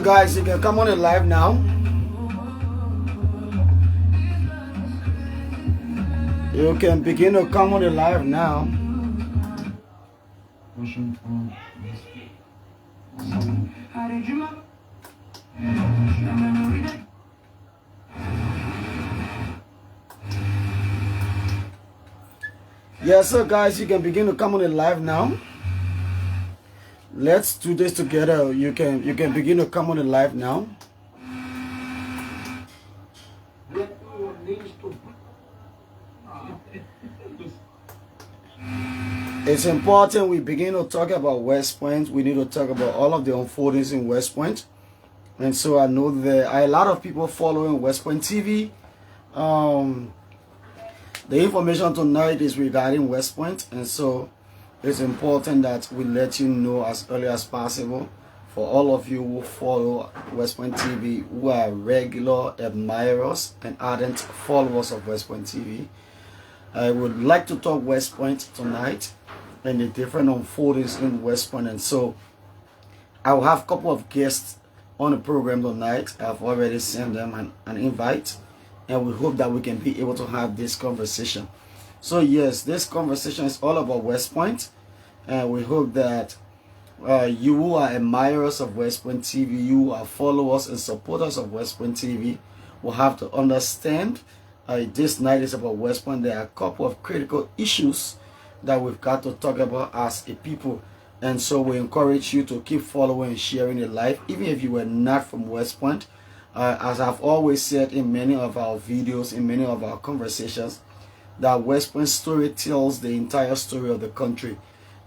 guys, you can come on it live now. You can begin to come on it live now. Yes, so guys, you can begin to come on it live now. Let's do this together. You can begin to come on it live now. It's important we begin to talk about West Point. We need to talk about all of the unfoldings in West Point. And so I know there are a lot of people following West Point TV. The information tonight is regarding West Point, and so it's important that we let you know as early as possible. For all of you who follow West Point TV, who are regular admirers and ardent followers of West Point TV, I would like to talk West Point tonight and the different unfoldings in West Point. And so I will have a couple of guests on the program tonight. I've already sent them an invite, and we hope that we can be able to have this conversation. So yes, this conversation is all about West Point, and we hope that you who are admirers of West Point TV, you are followers and supporters of West Point TV, will have to understand this night is about West Point. There are a couple of critical issues that we've got to talk about as a people, and so we encourage you to keep following and sharing it live, even if you were not from West Point. As I've always said in many of our videos, in many of our conversations, that West Point story tells the entire story of the country.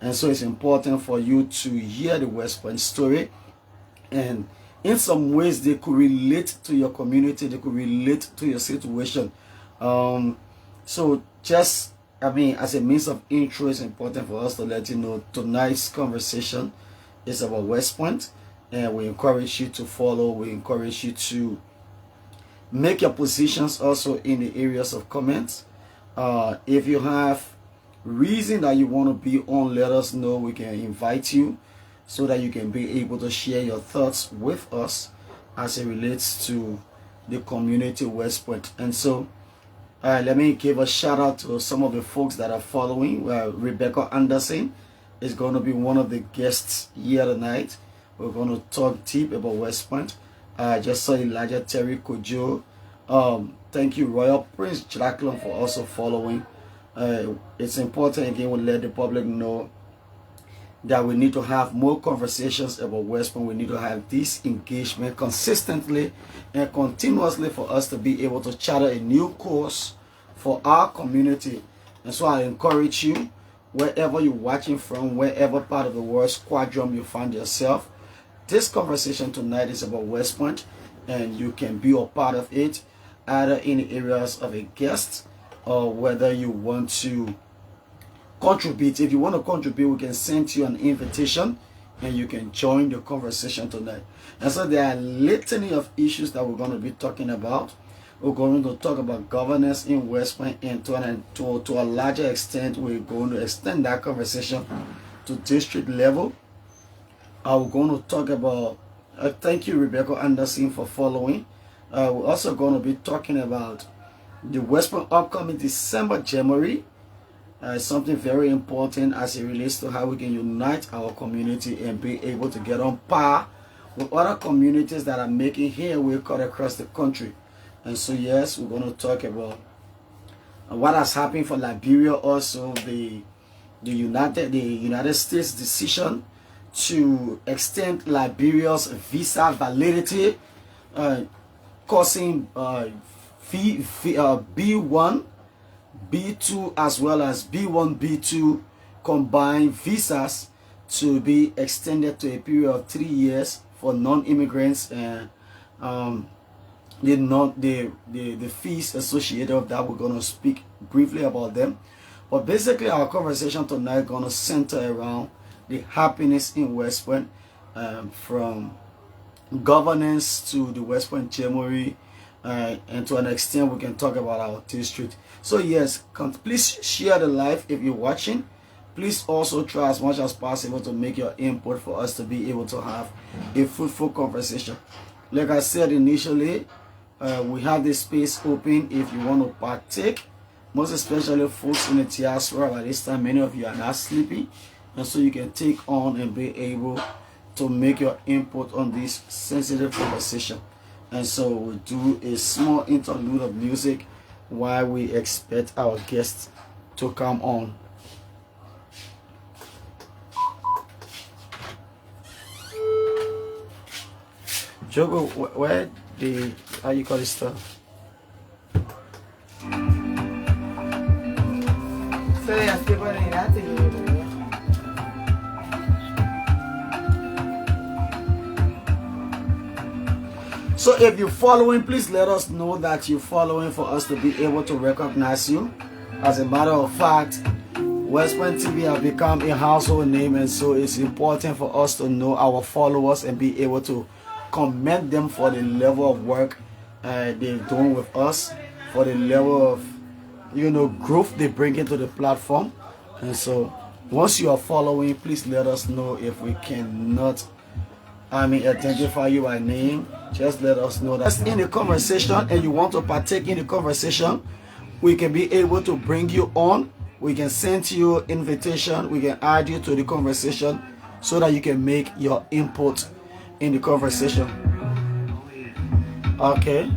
And so it's important for you to hear the West Point story. And in some ways, they could relate to your community. They could relate to your situation. So just, as a means of intro, it's important for us to let you know tonight's conversation is about West Point. And we encourage you to follow. We encourage you to make your positions also in the areas of comments. If you have reason that you want to be on, let us know. We can invite you so that you can be able to share your thoughts with us as it relates to the community West Point. And so let me give a shout out to some of the folks that are following. Rebecca Anderson is going to be one of the guests here tonight. We're going to talk deep about West Point. I just saw Elijah Terry Kojo. Thank you, Royal Prince Jacqueline, for also following. It's important, again, we let the public know that we need to have more conversations about West Point. We need to have this engagement consistently and continuously for us to be able to charter a new course for our community. And so I encourage you, wherever you're watching from, wherever part of the world quadrant you find yourself, this conversation tonight is about West Point, and you can be a part of it, either in the areas of a guest or whether you want to contribute. If you want to contribute, we can send you an invitation and you can join the conversation tonight. And so there are a litany of issues that we're going to be talking about. We're going to talk about governance in West Point, and to a larger extent, we're going to extend that conversation to district level. We're going to talk about, thank you, Rebecca Anderson, for following. We're also going to be talking about the West Point upcoming December January. Something very important as it relates to how we can unite our community and be able to get on par with other communities that are making headway cut across the country. And so yes, we're going to talk about what has happened for Liberia, also the United States decision to extend Liberia's visa validity, causing B1, B2 as well as B1, B2 combined visas to be extended to a period of 3 years for non-immigrants, and the fees associated with that. We're going to speak briefly about them. But basically our conversation tonight is going to center around the happiness in West Point, from governance to the West Point January, and to an extent we can talk about our district. So yes, please share the live if you're watching. please also try as much as possible to make your input for us to be able to have a fruitful conversation. Like I said initially, we have this space open if you want to partake, most especially folks in the diaspora. By this time, many of you are not sleepy, and so you can take on and be able to make your input on this sensitive conversation. And so we'll do a small interlude of music while we expect our guests to come on. Jogo, where the, how you call this stuff? So if you're following, please let us know that you're following for us to be able to recognize you. As a matter of fact, West Point TV have become a household name, and so it's important for us to know our followers and be able to commend them for the level of work they're doing with us, for the level of growth they bring into the platform. And so once you are following, please let us know. If we cannot identify you by name, just let us know that in the conversation and you want to partake in the conversation, we can be able to bring you on. We can send you invitation, we can add you to the conversation so that you can make your input in the conversation. Okay.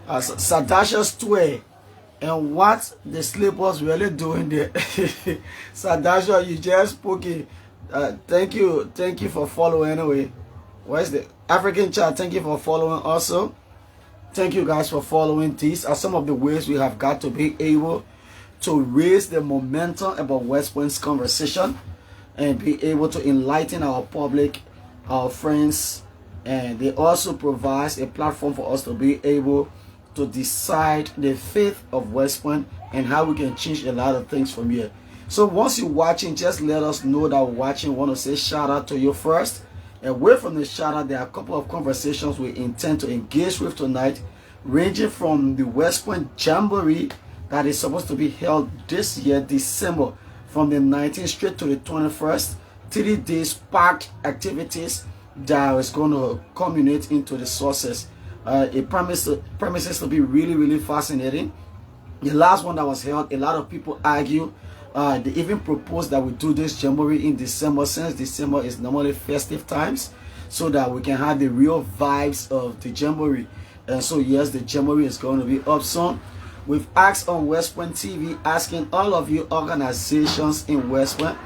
Sadasha's Tway, and what the sleepers really doing there? Sadasha, you just spoke it. Thank you for following anyway. Where's the African chat? Thank you for following also. Thank you guys for following. These are some of the ways we have got to be able to raise the momentum about West Point's conversation and be able to enlighten our public, our friends, and they also provide a platform for us to be able to decide the fate of West Point and how we can change a lot of things from here. So once you're watching, just let us know that we're watching. Want to say shout out to you first. Away from the shout out, there are a couple of conversations we intend to engage with tonight, ranging from the West Point Jamboree that is supposed to be held this year, December, from the 19th straight to the 21st. 3 days packed activities that is going to culminate into the sources. It promises to be really, really fascinating. The last one that was held, a lot of people argue. They even proposed that we do this jamboree in December, since December is normally festive times, so that we can have the real vibes of the jamboree. And so yes, the jamboree is going to be up soon. We've asked on West Point TV, asking all of you organizations in West Point.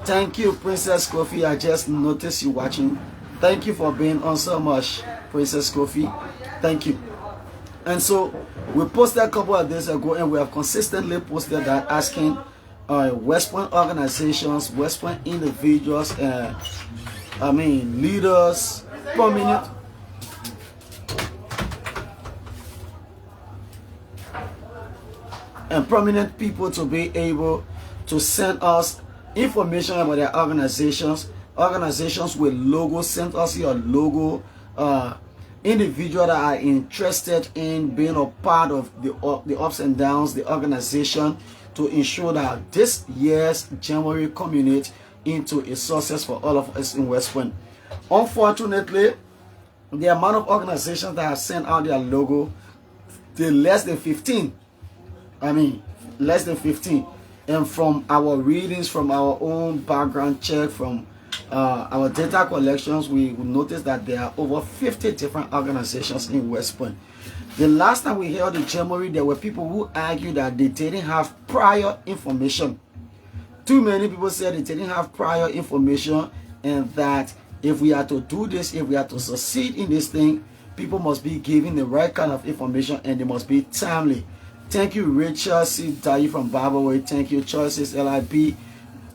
Thank you, Princess Kofi. I just noticed you watching. Thank you for being on so much, Princess Kofi. Thank you. And so we posted a couple of days ago, and we have consistently posted that, asking West Point organizations, West Point individuals, leaders, prominent people to be able to send us information about their organizations with logos. Send us your logo. Individuals that are interested in being a part of the ups and downs, the organization, to ensure that this year's January culminates into a success for all of us in West Point. Unfortunately, the amount of organizations that have sent out their logo, they're less than 15. Less than 15. And from our readings, from our own background check, from our data collections, we noticed that there are over 50 different organizations in West Point. The last time we held the Jamboree, there were people who argued that they didn't have prior information. Too many people said they didn't have prior information, and that if we are to do this, if we are to succeed in this thing, people must be given the right kind of information, and they must be timely. Thank you, Rachel C. Dayi from Barbaway. Thank you, Choices LIB.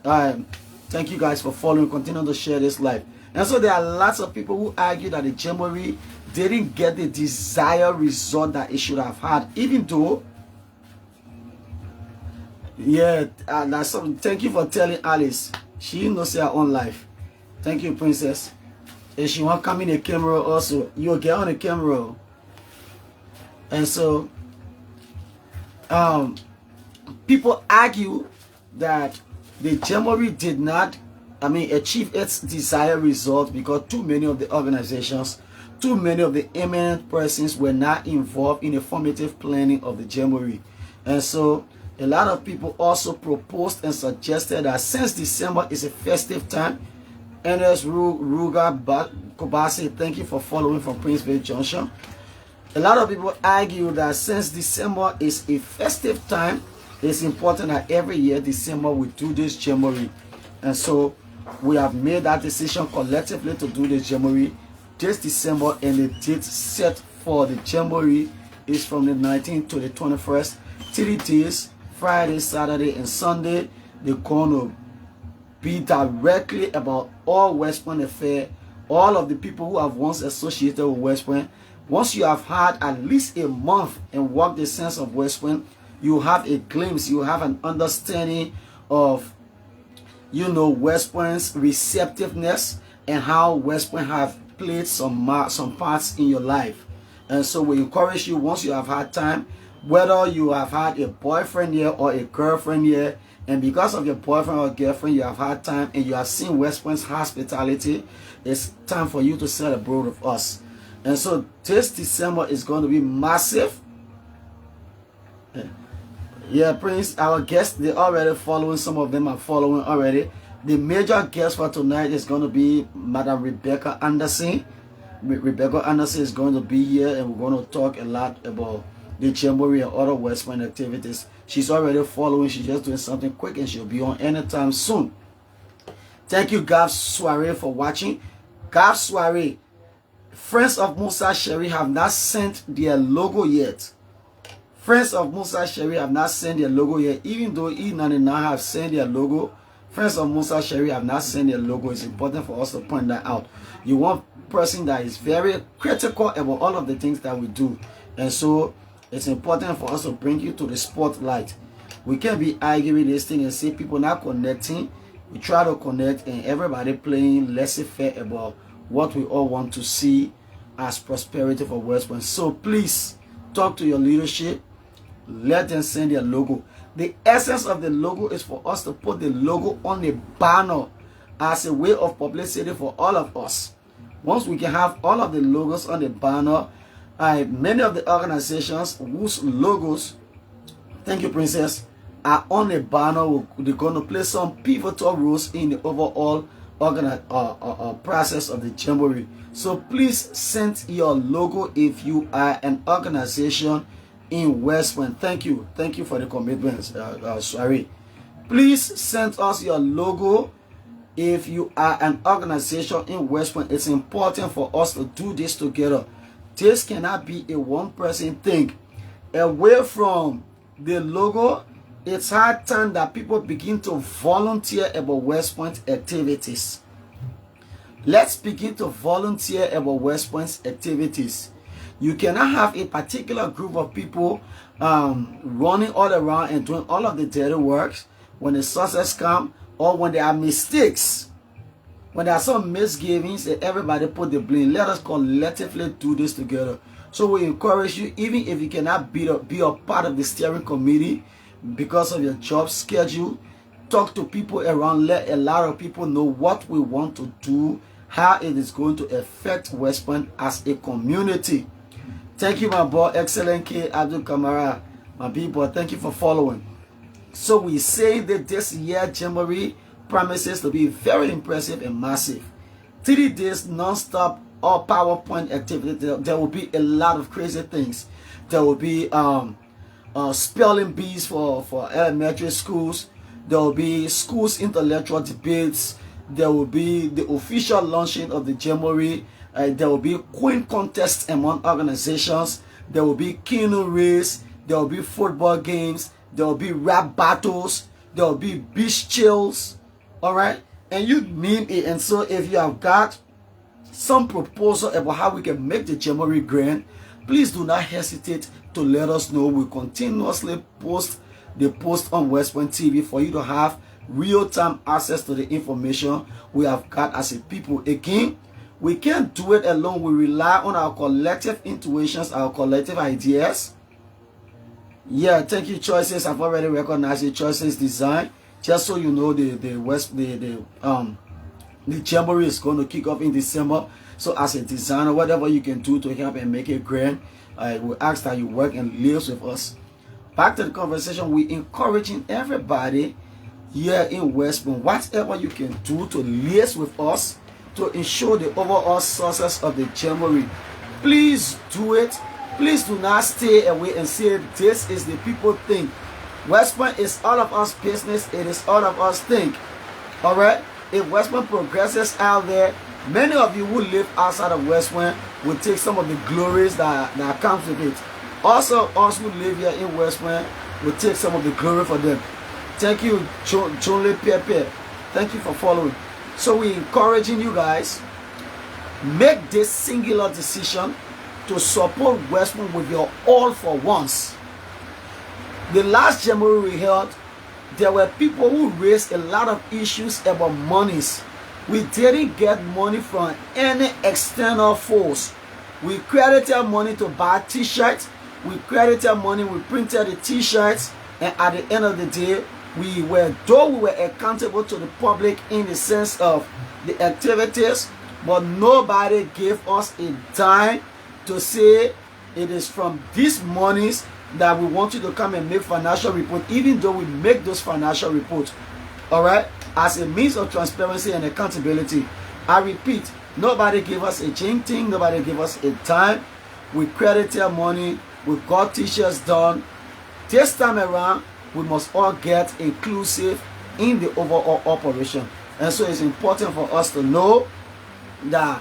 Thank you guys for following. Continue to share this live. And so there are lots of people who argue that the Jamboree didn't get the desired result that it should have had, even though, that's something. Thank you for telling Alice. She knows her own life. Thank you, Princess. If she want to come in the camera also, you'll get on the camera. And so, People argue that the Jamboree did not, achieve its desired result because too many of the organizations, too many of the eminent persons were not involved in the formative planning of the Jamboree. And so a lot of people also proposed and suggested that since December is a festive time, Ernest Ruga Kobasi, thank you for following from Princeville Junction. A lot of people argue that since December is a festive time, it's important that every year December we do this Jamboree. And so we have made that decision collectively to do this Jamboree this December, and the date set for the Jamboree is from the 19th to the 21st. 3 days, Friday, Saturday, and Sunday. They're going to be directly about all West Point affair. All of the people who have once associated with West Point. Once you have had at least a month and walked the sense of West Point, you have a glimpse, you have an understanding of, West Point's receptiveness and how West Point have played some parts in your life. And so we encourage you, once you have had time, whether you have had a boyfriend here or a girlfriend here, and because of your boyfriend or girlfriend, you have had time and you have seen West Point's hospitality, it's time for you to celebrate with us. And so this December is going to be massive. Yeah, Prince, our guests, they're already following. Some of them are following already. The major guest for tonight is going to be Madam Rebecca Anderson. Rebecca Anderson is going to be here, and we're going to talk a lot about the Jamboree and other West Point activities. She's already following. She's just doing something quick, and she'll be on anytime soon. Thank you, Gav Soiree, for watching. Gav Soiree, Friends of Musa Sherry have not sent their logo yet. Friends of Musa Sherry have not sent their logo yet. Even though E99 have sent their logo, Friends of Musa Sherry have not sent their logo. It's important for us to point that out. You want a person that is very critical about all of the things that we do. And so it's important for us to bring you to the spotlight. We can't be arguing this thing and see people not connecting. We try to connect and everybody playing laissez-faire about what we all want to see as prosperity for West Point. So please talk to your leadership. Let them send their logo. The essence of the logo is for us to put the logo on the banner as a way of publicity for all of us. Once we can have all of the logos on the banner, many of the organizations whose logos, thank you, Princess, are on the banner, they're going to play some pivotal roles in the overall process of the Jamboree. So please send your logo if you are an organization in West Point. Thank you for the commitments. Sorry, please send us your logo if you are an organization in West Point. It's important for us to do this together. This cannot be a one-person thing. Away from the logo, it's high time that people begin to volunteer about West Point activities. Let's begin to volunteer about West Point's activities. You cannot have a particular group of people running all around and doing all of the dirty works. When the success comes or when there are mistakes, when there are some misgivings, and everybody put the blame. Let us collectively do this together. So we encourage you, even if you cannot be a part of the steering committee because of your job schedule, talk to people around. Let a lot of people know what we want to do, how it is going to affect West Point as a community. Thank you, my boy, excellent K. Abdul Kamara, my people. Thank you for following. So we say that this year Jamboree promises to be very impressive and massive. 3 days non-stop all PowerPoint activity. There will be a lot of crazy things. There will be spelling bees for elementary schools. There will be schools intellectual debates. There will be the official launching of the Jamboree. There will be queen contests among organizations. There will be canoe race. There will be football games. There will be rap battles. There will be beach chills. All right, and you name it. And so if you have got some proposal about how we can make the Jamboree grand, please do not hesitate to let us know. We continuously post the post on West Point TV for you to have real-time access to the information we have got as a people. Again, we can't do it alone. We rely on our collective intuitions, our collective ideas. Yeah, thank you, Choices. I've already recognized your Choices design. Just so you know, the Jamboree is going to kick off in December. So as a designer, whatever you can do to help and make it grand, we ask that you work and live with us. Back to the conversation, we encouraging everybody here in West Point, whatever you can do to liaise with us to ensure the overall success of the Jamboree. Please do it. Please do not stay away and say this is the people thing. West Point is all of us business. It is all of us thing. All right. If West Point progresses out there, many of you who live outside of West Point will take some of the glories that comes with it. Also, us who live here in West Point will take some of the glory for them. Thank you, Jonle Pepe. Thank you for following. So we're encouraging you guys, make this singular decision to support West Point with your all for once. The last Jamboree we held, there were people who raised a lot of issues about monies. We didn't get money from any external force. We credited money to buy t-shirts. We credited money, we printed the t-shirts, and at the end of the day, though we were accountable to the public in the sense of the activities, but nobody gave us a dime to say it is from these monies that we want you to come and make financial report, even though we make those financial reports, all right, as a means of transparency and accountability. I repeat, nobody gave us a thing, nobody gave us a dime. We credited money, we got t-shirts done. This time around, we must all get inclusive in the overall operation. And so it's important for us to know that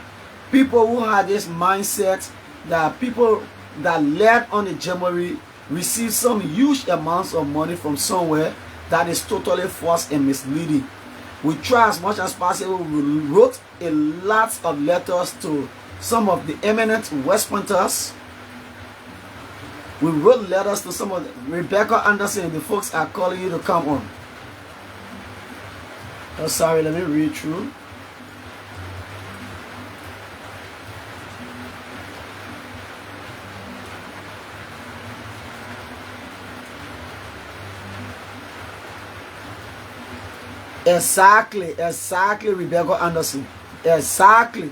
people who had this mindset, that people that led on the Jamboree receive some huge amounts of money from somewhere, that is totally false and misleading. We try as much as possible. We wrote a lot of letters to some of the eminent West Pointers. We wrote letters to some of Rebecca Anderson. The folks are calling you to come on. Oh, sorry, let me read through. Exactly, Rebecca Anderson. Exactly.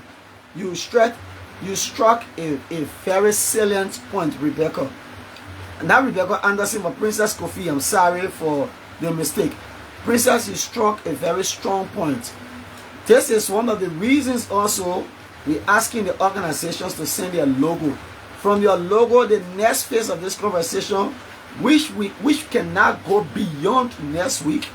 You struck a very salient point, Rebecca. And that Rebecca Anderson for Princess Kofi, I'm sorry for the mistake. Princess, you struck a very strong point. This is one of the reasons also we're asking the organizations to send their logo. From your logo, the next phase of this conversation, which cannot go beyond next week,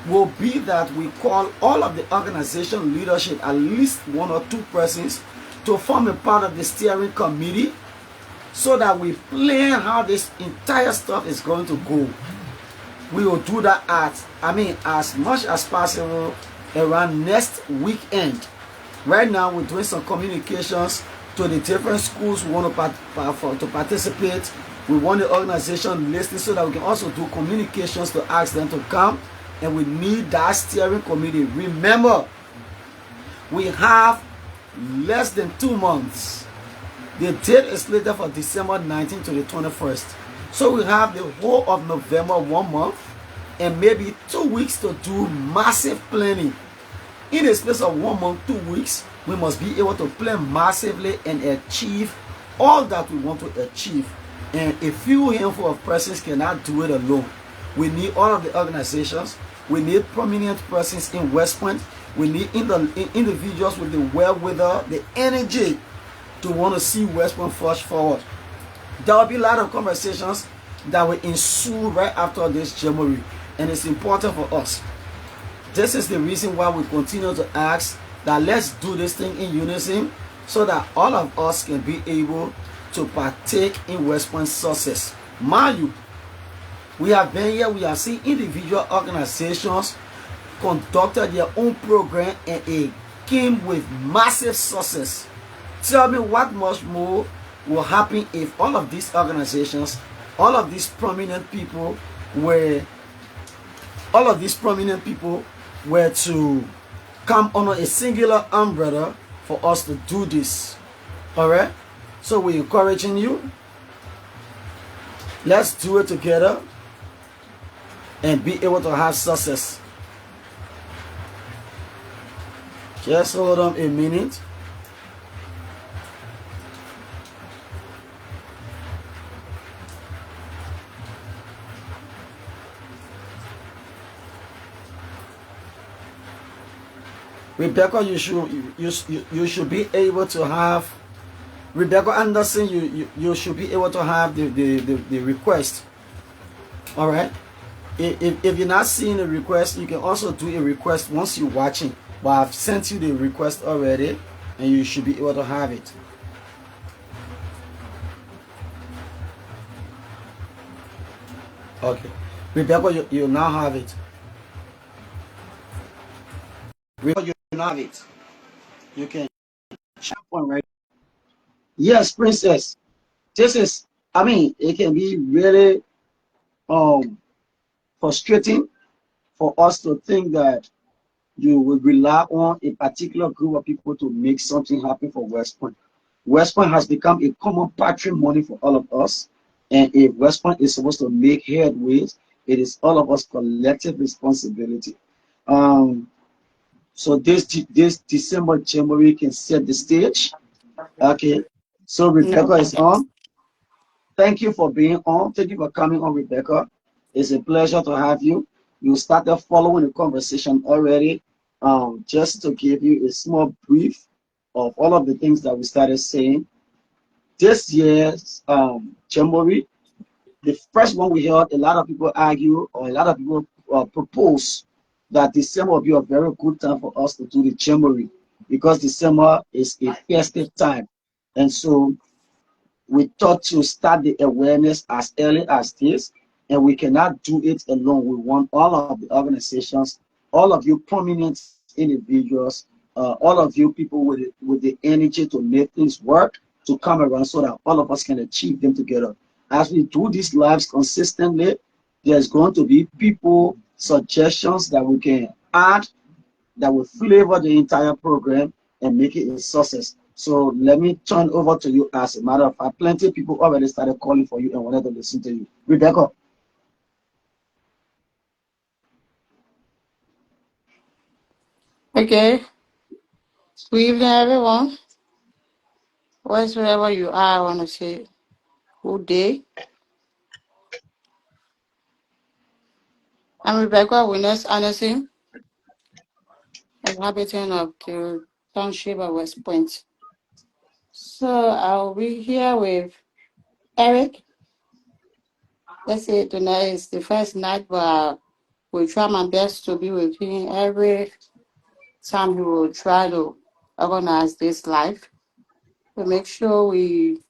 will be that we call all of the organization leadership, at least 1 or 2 persons, to form a part of the steering committee, so that we plan how this entire stuff is going to go. We will do that as much as possible around next weekend. Right now, we're doing some communications to the different schools who want to participate. We want the organization listed so that we can also do communications to ask them to come. And we need that steering committee. Remember, we have less than 2 months. The date is slated for December 19th to the 21st. So we have the whole of November, 1 month, and maybe 2 weeks to do massive planning. In the space of 1 month, 2 weeks, we must be able to plan massively and achieve all that we want to achieve. And a few handful of persons cannot do it alone. We need all of the organizations. We need prominent persons in West Point. We need individuals with the wherewithal, the energy to want to see West Point push forward. There will be a lot of conversations that will ensue right after this Jamboree, and it's important for us. This is the reason why we continue to ask that let's do this thing in unison, so that all of us can be able to partake in West Point's success. Mind you, we have been here, we have seen individual organizations conducted their own program and it came with massive success. Tell me what much more will happen if all of these organizations, all of these prominent people were to come under a singular umbrella for us to do this. Alright? So we're encouraging you. Let's do it together and be able to have success. Just hold on a minute. Rebecca, you should be able to have Rebecca Anderson. You should be able to have the request. All right. If you're not seeing a request, you can also do a request once you're watching. But I've sent you the request already, and you should be able to have it. Okay. Rebecca, you now have it. Rebecca, you now have it. You can jump on right. Yes, princess. This is, I mean, it can be really um frustrating for us to think that you will rely on a particular group of people to make something happen for West Point. West Point has become a common patrimony for all of us. And if West Point is supposed to make headways, it is all of us collective responsibility. Um, so this December Jamboree can set the stage. Okay. So No Rebecca is problem. on. Thank you for being on. Thank you for coming on, Rebecca. It's a pleasure to have you. You started following the conversation already. Just to give you a small brief of all of the things that we started saying. This year's Jamboree, the first one we heard, a lot of people argue or a lot of people propose that December will be a very good time for us to do the Jamboree because December is a festive time. And so we thought to start the awareness as early as this, and we cannot do it alone. We want all of the organizations, all of you prominent individuals, all of you people with the energy to make things work to come around so that all of us can achieve them together. As we do these lives consistently, there's going to be people suggestions that we can add that will flavor the entire program and make it a success. So let me turn over to you. As a matter of fact, plenty of people already started calling for you and wanted to listen to you. Rebecca. Okay. Good evening, everyone. Wherever you are, I want to say good day. I'm Rebecca Winners Anderson, inhabitant of the township of West Point. So I'll be here with Eric. Let's say tonight is the first night, but we'll try my best to be with him every time we will try to organize this live. To make sure we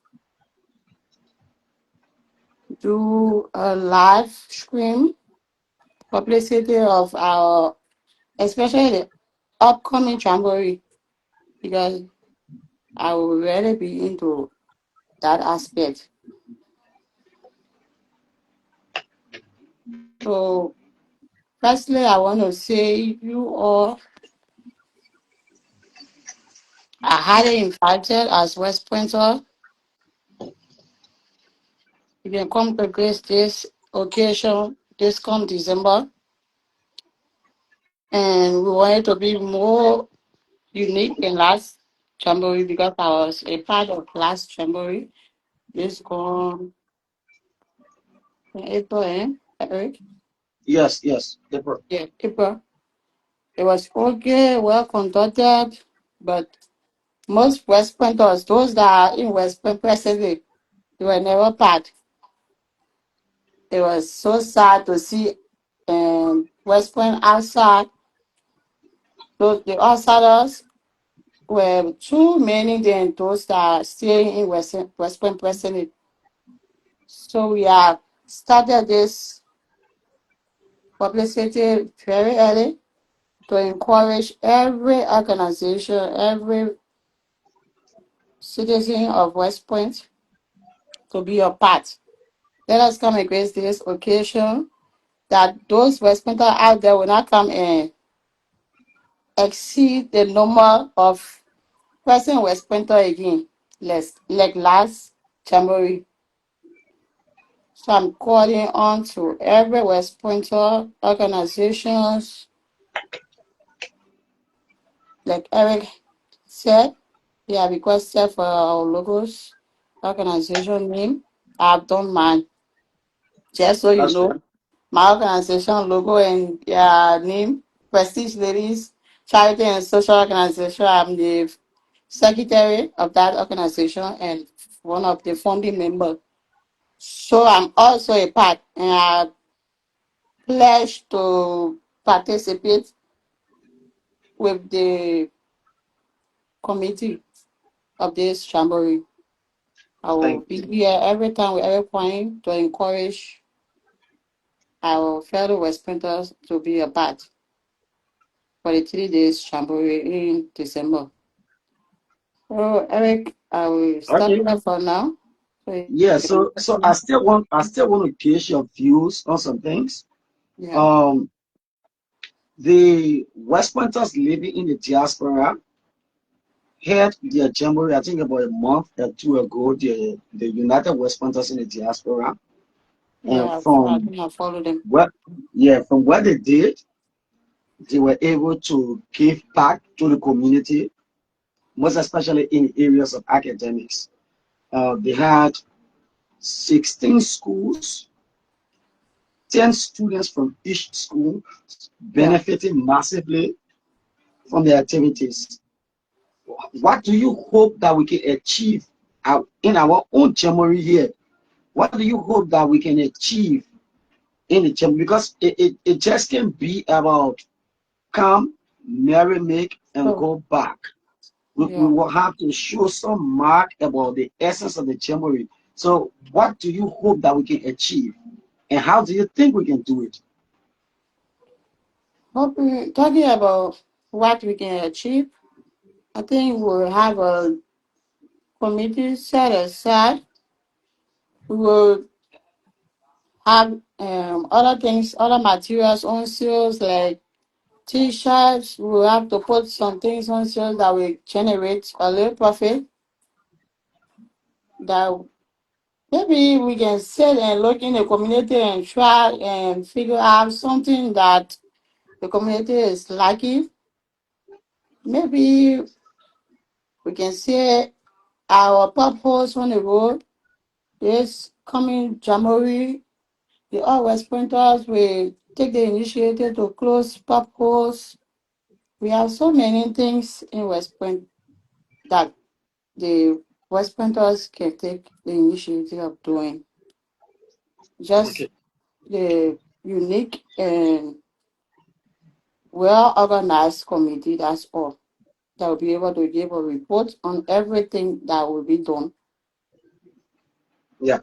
do a live stream publicity of our, especially the upcoming jamboree, because I will really be into that aspect. So, firstly, I want to say you all are highly invited as West Pointer. You can come to grace this occasion this come December, and we want it to be more unique than last jamboree because I was a part of last jamboree. This come in April, Eric? Yes, yes. Deborah. Yeah, April. It was okay, well conducted, but most West Pointers, those that are in West Point presently, they were never part. It was so sad to see West Point outside. Those the outsiders were too many than those that are staying in West Point presently. So we have started this publicity very early to encourage every organization, every citizen of West Point to be a part. Let us come against this occasion that those West Pointers out there will not come and exceed the number of person West Pointer again, less like last January. So I'm calling on to every West Pointer organizations, like Eric said, he have requested for our logos, organization name. I've done mine. Just so you That's know, good. my organization logo and name, Prestige Ladies Charity and Social Organization. I'm the secretary of that organization and one of the founding members. So I'm also a part, and I pledge to participate with the committee of this jamboree. I will Thank be here every time with every point to encourage our fellow West Pointers to be a part for the 3 days jamboree in December. So Eric, I will stop Okay. here for now. So you Yeah, can so I still want to gauge your views on some things. yeah, Um, the West Pointers living in the diaspora had their jamboree, I think about a month or two ago, the United West Pointers in the diaspora. And yeah, I from think I follow them. what yeah, from what they did, they were able to give back to the community, most especially in areas of academics. They had 16 schools, 10 students from each school Yeah. benefiting massively from the activities. What do you hope that we can achieve in our own Jamboree here? What do you hope that we can achieve in the Jamboree? Because it just can't be about come, marry, make, and So go back. We yeah. will have to show some mark about the essence of the Jamboree. So, what do you hope that we can achieve? And how do you think we can do it? Hoping talking about what we can achieve, I think we'll have a committee set aside. We will have other things, other materials on sales like t-shirts. We'll have to put some things on sales that will generate a little profit. That maybe we can sit and look in the community and try and figure out something that the community is liking. Maybe we can say our purpose on the road is coming January. The all West Pointers will take the initiative to close purpose. We have so many things in West Point that the West Pointers can take the initiative of doing. Just Okay. the unique and well organized committee, that's all. That will be able to give a report on everything that will be done Yeah.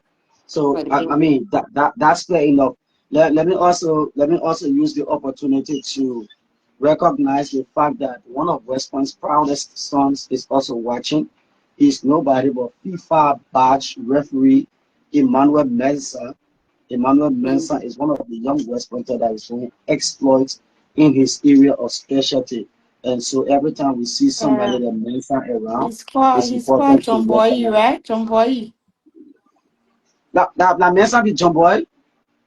So for the I people. mean that's fair enough. Let me also use the opportunity to recognize the fact that one of West Point's proudest sons is also watching. He's nobody but FIFA badge referee Emmanuel Mensah. Emmanuel Mm. Mensah is one of the young West Pointer that is doing exploits in his area of specialty. And so every time we see somebody Uh, that Mensah around, he's it's called important to John Boy, recognize. right? John Boy. Now Mensah be John Boy.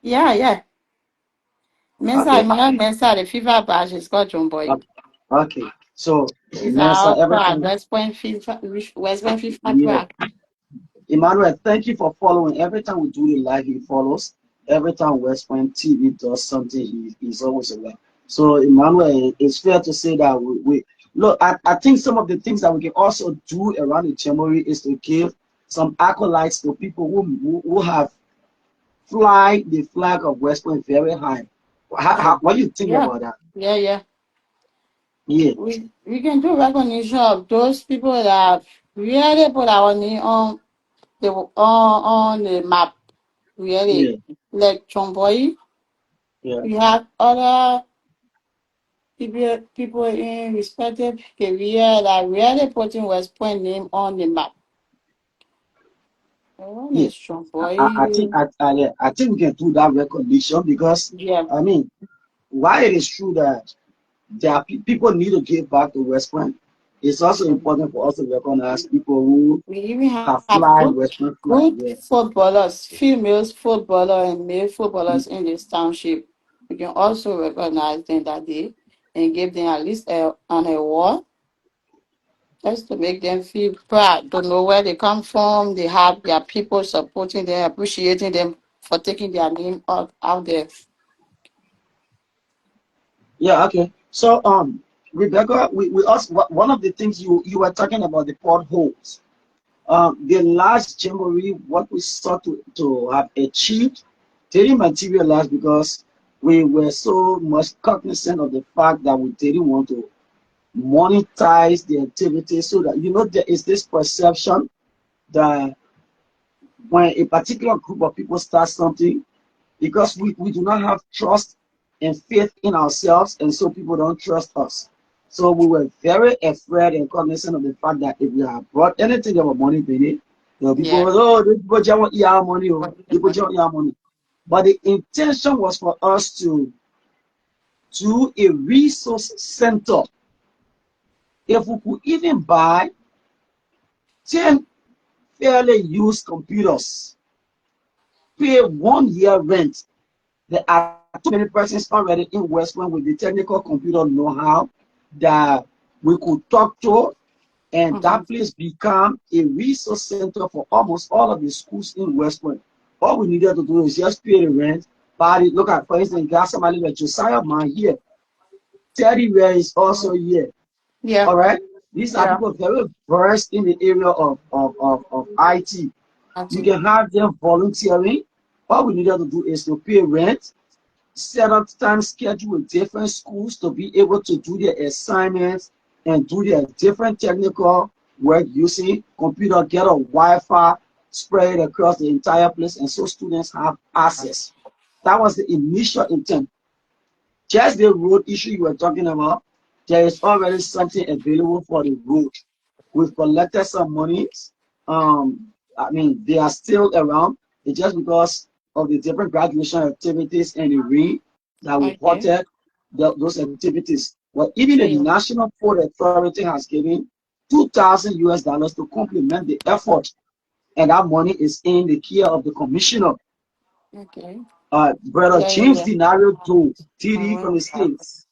Yeah, yeah. Mensa, Okay. Emmanuel Mensa, the FIFA badge is called John Boy. Okay. Okay. So He's our Mensah, every crack, time, West Point FIFA, West Point FIFA yeah. crack. Emmanuel, thank you for following. Every time we do the live, he follows. Every time West Point TV does something, he's always around. So, Emmanuel, it's fair to say that we look. I think some of the things that we can also do around the Jamboree is to give some acolytes to people who have fly the flag of West Point very high. Oh, What do you think yeah, about that? yeah, yeah. Yeah, We can do recognition of those people that really put our name on the map. Really, yeah, like John Boy. yeah, We have other people in respective career that really putting West Point name on the map. One yeah. is John I think Boy. yeah, I think we can do that recognition because Yeah, I mean, while it is true that there are people need to give back to West Point, It's also important for us to recognize people who We even have have fly Western flag. good Yeah. footballers, females footballer and male footballers in this township. We can also recognize them that day and give them at least an award just to make them feel proud to know where they come from. They have their people supporting them, appreciating them for taking their name out there. Yeah. Okay. So Rebecca, we also one of the things you were talking about the potholes. The last jamboree, what we sought to have achieved, didn't materialize because we were so much cognizant of the fact that we didn't want to monetize the activity, so that there is this perception that when a particular group of people start something, because we do not have trust and faith in ourselves, and so people don't trust us. So we were very afraid and cognizant of the fact that if we have brought anything about money in it, people Yeah. will, oh, these people just want your money, oh, people just want your money. But the intention was for us to do a resource center. If we could even buy 10 fairly used computers, pay 1 year rent. There are too many persons already in West Point with the technical computer know-how that we could talk to, and Mhm. that place become a resource center for almost all of the schools in West Point. All we needed to do is just pay the rent. But look at, for instance, got somebody like Josiah Man here. Teddy Ware is also here. Yeah. All right. These are Yeah. people very versed in the area of IT. That's You it. can have them volunteering. All we needed to do is to pay rent, set up time schedule with different schools to be able to do their assignments and do their different technical work using computer, get a Wi-Fi, spread it across the entire place, and so students have access. That was the initial intent. Just the road issue you were talking about, there is already something available for the road. We've collected some monies. I mean, they are still around. It's just because of the different graduation activities and the ring that we Okay. halted those activities. But even the Yeah. National Port Authority has given 2,000 US dollars to complement the effort, and that money is in the care of the commissioner, Okay. Brother Yeah. Yeah. James Yeah. Denario Joe, TD Mhm. from the States.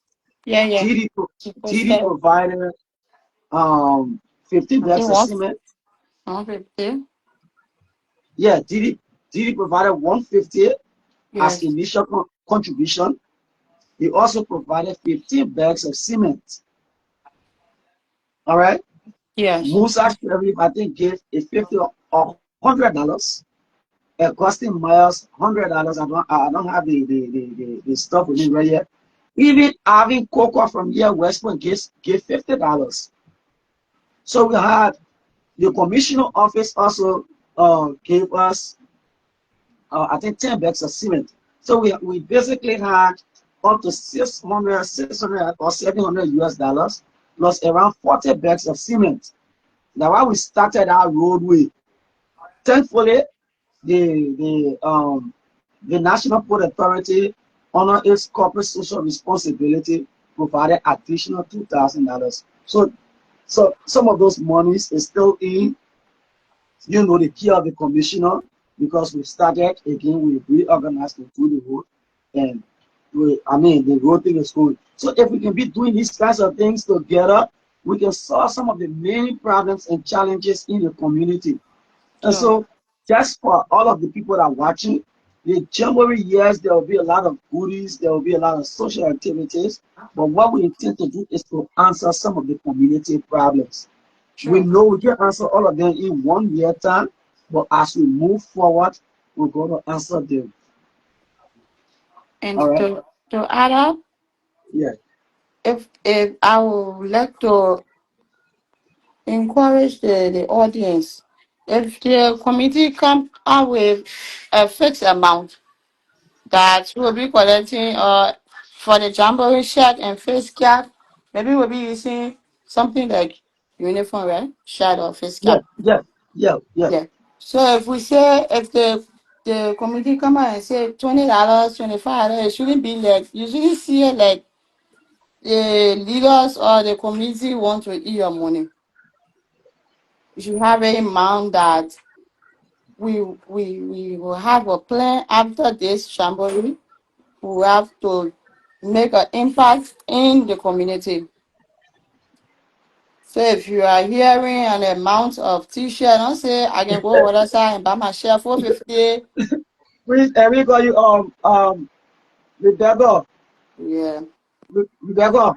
Yeah. Yeah. TD, People TD say provided 50 I think bags of what? cement. 150. Yeah, Didi provided 150 as Yes. initial contribution. He also provided 15 bags of cement. All right. Yes. Musa Sharif, I think, gave a 50 or $100. Costing Miles $100. I don't have the stuff with me right here. Even having Coco from here, West Point gave $50. So we had the commissioner office also gave us I think 10 bags of cement. So we basically had up to 600 or 700 US dollars plus around 40 bags of cement. Now, while we started our roadway, thankfully, the National Port Authority, under its corporate social responsibility, provided additional $2,000. So some of those monies is still in the key of the commissioner, because we started again, we reorganized to do the road, and the road thing is going. So if we can be doing these kinds of things together, we can solve some of the many problems and challenges in the community. And Sure. so, just for all of the people that are watching, the Jamboree years, there will be a lot of goodies, there will be a lot of social activities, but what we intend to do is to answer some of the community problems. We Sure. know we can answer all of them in 1 year time, but as we move forward, we're going to answer them. And All right? to add up, Yeah. if I would like to encourage the audience, if the committee come up with a fixed amount that we'll be collecting for the jamboree shirt and face cap, maybe we'll be using something like uniform, right? Shirt or face Yeah. cap. Yeah. Yeah. Yeah. Yeah. So if we say if the committee come out and say $20, $25, it shouldn't be like you shouldn't see it like the leaders or the community want to eat your money, you should have it in mind that we will have a plan after this jamboree. We have to make an impact in the community. So if you are hearing an amount of t-shirt, don't say I can go other side and buy my share 450. Please, we call you Rebecca. Yeah, Rebecca.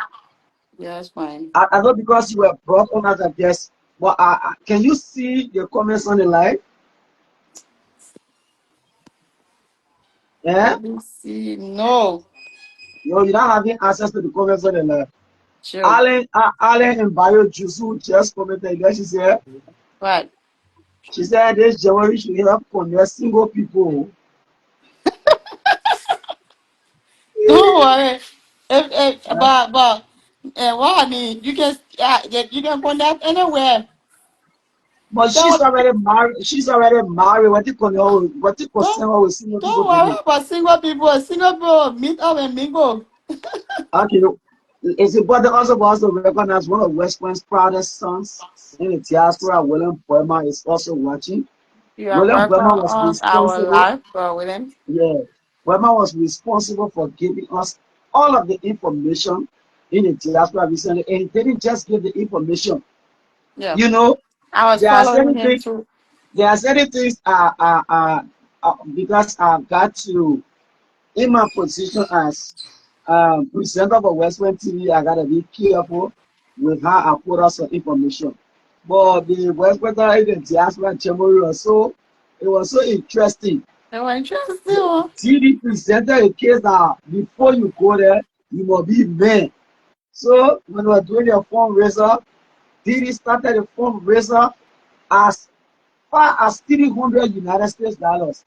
yeah, that's fine. I know because you were brought on as a guest, but can you see the comments on the live? Yeah? Let me see. No, No, you're not having access to the comments on the live. sure. Allen and Bio Jusu just commented there. Right. She said this January should help connect single people. Don't worry. But what I mean, you can you can connect anywhere. But she's Don't already married. She's already married. What you don't concern with single people don't to worry do? about single people. Single people meet up and mingle. Okay, it's important also for us to recognize one of West Point's proudest sons in the diaspora, William Burma, is also watching. You are William welcome Burma was on our responsible. live, William. Yeah, Burma was responsible for giving us all of the information in the diaspora recently, and he didn't just give the information. Yeah, You know, I was there are following certain him things. too. There are certain things. Because I've got to in my position as presenter for West Point TV, I gotta be careful with how I put out some information. But the West Point in diaspora chamber was so interesting. They were interested. The Oh. TV presented a case that before you go there, you must be men. So when we were doing the fundraiser, TV started the fundraiser as far as 300 United States dollars.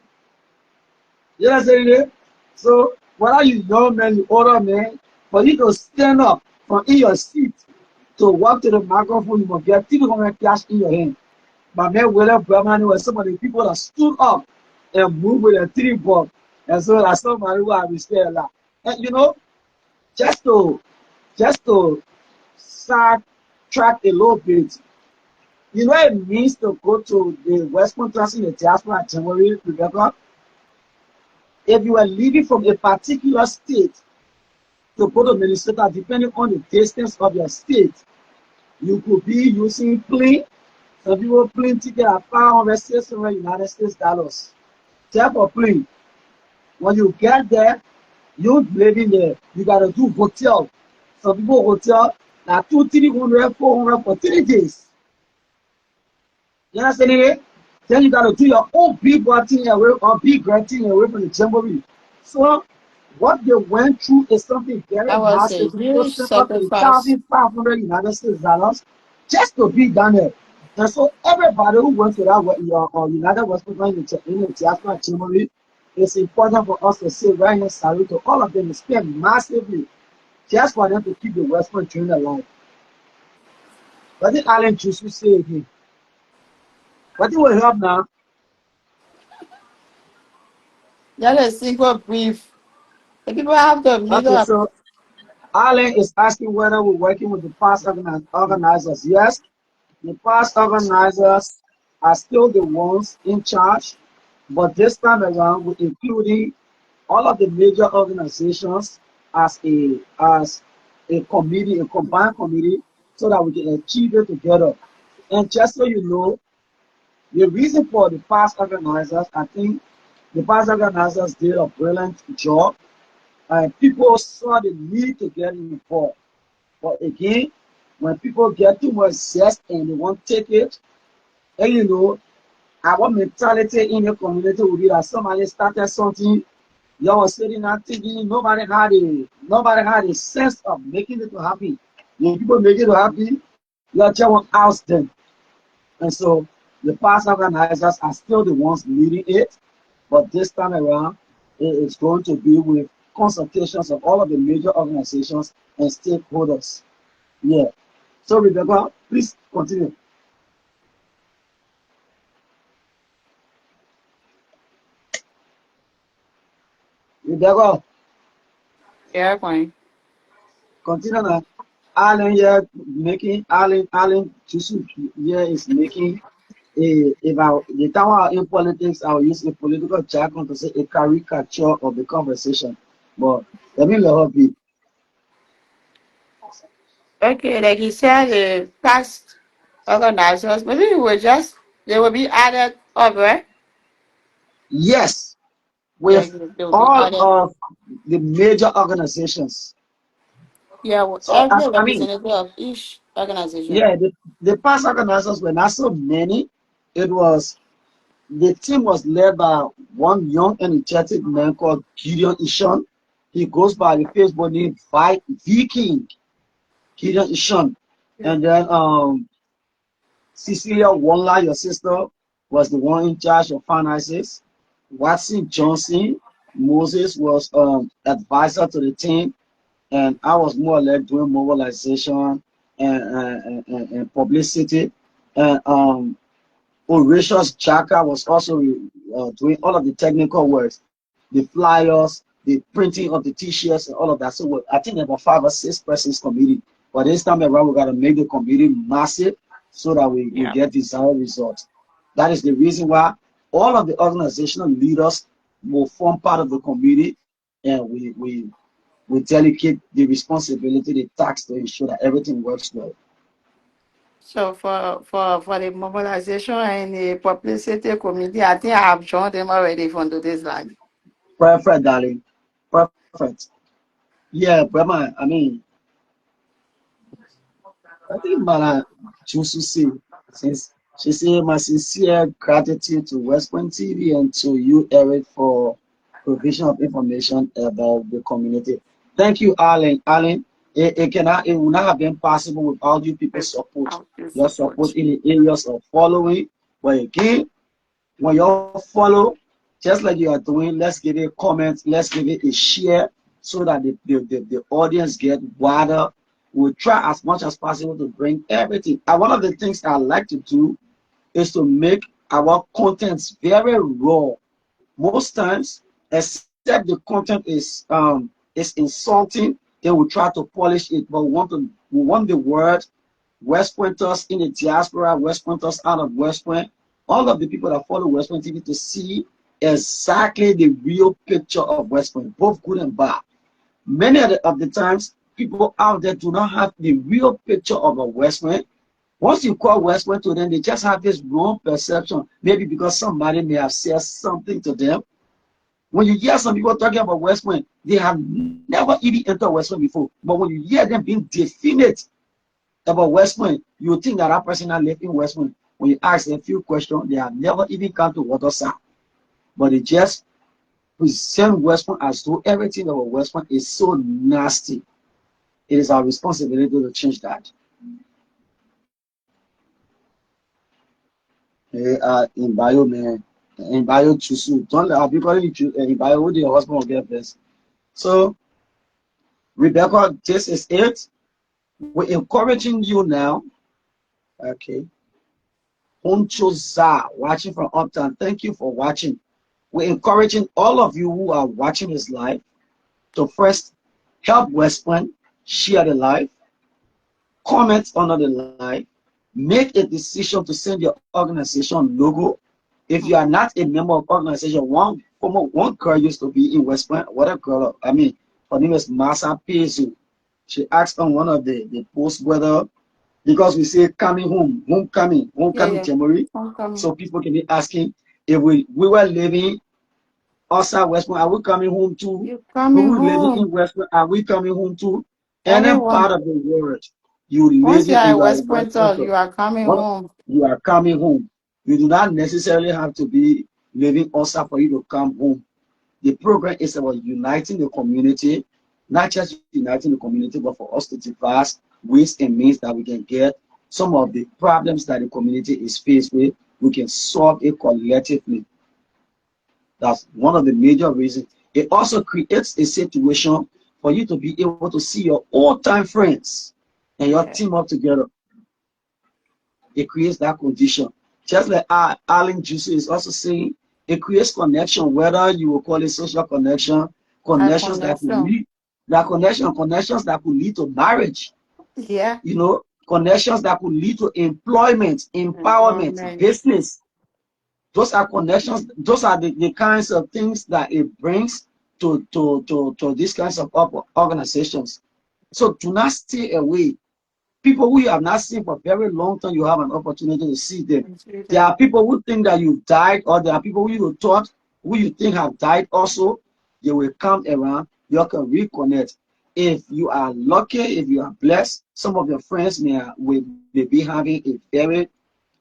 You know what I'm saying? So whether you young man, you older man, for you to stand up from in your seat to walk to the microphone, you must get 300 cash in your hand. My man William Berman was some of the people that stood up and moved with a three ball. And so that's somebody who I respect a lot. And you know, just to just to side track a little bit, you know it means to go to the West Point in the diaspora in January, Rebecca. If you are leaving from a particular state to go to Minnesota, depending on the distance of your state, you could be using plane. Some people plane ticket at 500, 600 United States dollars. Just for plane. When you get there, you living there. You gotta do hotel. Some people hotel now 200, 300, 400 for 3 days. You understand it? Then you gotta do your own big thing away or big thing away from the jamboree. So what they went through is something very That was a massive. Some people huge spent up to sacrifice. 1,500 United States dollars just to be done there. And so everybody who went to that United West Point in the diaspora jamboree, it's important for us to say right here salute to all of them. They spent massively just for them to keep the West Point dream alive. What did Alan Jusu say again? What did we help now? That is single brief. The people have to meet Okay, up. so Alan is asking whether we're working with the past organizers. Yes, the past organizers are still the ones in charge, but this time around, we're including all of the major organizations as a committee, a combined committee, so that we can achieve it together. And just so you know, the reason for the past organizers, I think the past organizers did a brilliant job. People saw the need to get involved. But again, when people get too much zest and they want to take it, and you know, our mentality in the community will be that somebody started something, you was sitting there thinking nobody had a sense of making it to happen. When people make it to happen, you just want to oust them. And so the past organizers are still the ones leading it, but this time around, it is going to be with consultations of all of the major organizations and stakeholders. Yeah. So Rebecca, please continue. Rebecca, Yeah, fine. Continue now. Alan here making Alan Yusuf here is making a about the time in politics I will use a political jargon to say a caricature of the conversation. But let me let her be. Okay, like you said, the past organizers, maybe it will just, they will be added up, right? Yes, Yeah, with they will be all added. of the major organizations. Yeah, with So every I mean, representative of each organization. yeah, the past organizers were not so many. It was the team was led by one young energetic man called Gideon Ishon. He goes by the Facebook name Viking Gideon Ishon. Yeah. And then Cecilia Wonla, your sister, was the one in charge of finances. Watson Johnson Moses was advisor to the team, and I was more or less doing mobilization and publicity. And Horatius Jaka was also doing all of the technical works, the flyers, the printing of the t-shirts, and all of that. So I think about 5 or 6 persons committee. But this time around, we got to make the committee massive so that we Yeah. get desired results. That is the reason why all of the organizational leaders will form part of the committee, and we delegate the responsibility, the task to ensure that everything works well. So for the mobilization and the publicity committee, I think I have joined them already from today's line. Perfect, darling. Perfect. Yeah, Brahma, I mean, I think Mala choose to say, since she said my sincere gratitude to West Point TV and to you, Eric, for provision of information about the community. Thank you, Alan. Alan, it would not have been possible without you people's support. I'll do Your support support. in the areas of following. But again, when you follow, just like you are doing, let's give it a comment, let's give it a share so that the audience get wider. We'll try as much as possible to bring everything. And one of the things I like to do is to make our contents very raw. Most times, except the content is insulting, then we try to polish it. But we want the word West Pointers in the diaspora, West Pointers out of West Point, all of the people that follow West Point TV to see exactly the real picture of West Point, both good and bad. Many of the times, people out there do not have the real picture of a West Point. Once you call West Point to them, they just have this wrong perception, maybe because somebody may have said something to them. When you hear some people talking about West Point, they have never even entered West Point before. But when you hear them being definite about West Point, you think that that person that live in West Point, when you ask them a few questions, they have never even come to Waterside. But they just present West Point as though everything about West Point is so nasty. It is our responsibility to change that. In bio, man, in bio, Chusu. Don't let people in bio, who your husband will get first. So, Rebecca, this is it. We're encouraging you now. Okay. Honchoza, watching from Uptown. Thank you for watching. We're encouraging all of you who are watching this live to first help West Point, share the live, comment under the live, make a decision to send your organization logo. If you are not a member of organization, one girl used to be in West Point. What a girl! I mean, her name is Masa Pezu. She asked on one of the posts whether, because we say coming home, Yeah, homecoming yeah. January, I'm coming. so people can be asking if we were living outside West Point, are we coming home too? You Who coming we living in home. West Point, are we coming home too? Any Everyone. part of the world you Once you living are and a you are a West West Pointer, Pointer, you are coming what home. you are coming home. You do not necessarily have to be living outside for you to come home. The program is about uniting the community, not just uniting the community, but for us to devise ways and means that we can get some of the problems that the community is faced with. We can solve it collectively. That's one of the major reasons. It also creates a situation for you to be able to see your old-time friends and your Yeah. team up together. It creates that condition. Just like Alan Juicy is also saying, it creates connection, whether you will call it social connection, I connections that connection. There are connections that could lead to marriage, Yeah. connections that could lead to employment, empowerment, Employment. business. Those are connections, those are the kinds of things that it brings to these kinds of organizations. So do not stay away. People who you have not seen for a very long time, you have an opportunity to see them. And see There them. are people who think that you've died, or there are people who you think have died also. They will come around. You can reconnect. If you are lucky, if you are blessed, some of your friends may be having a very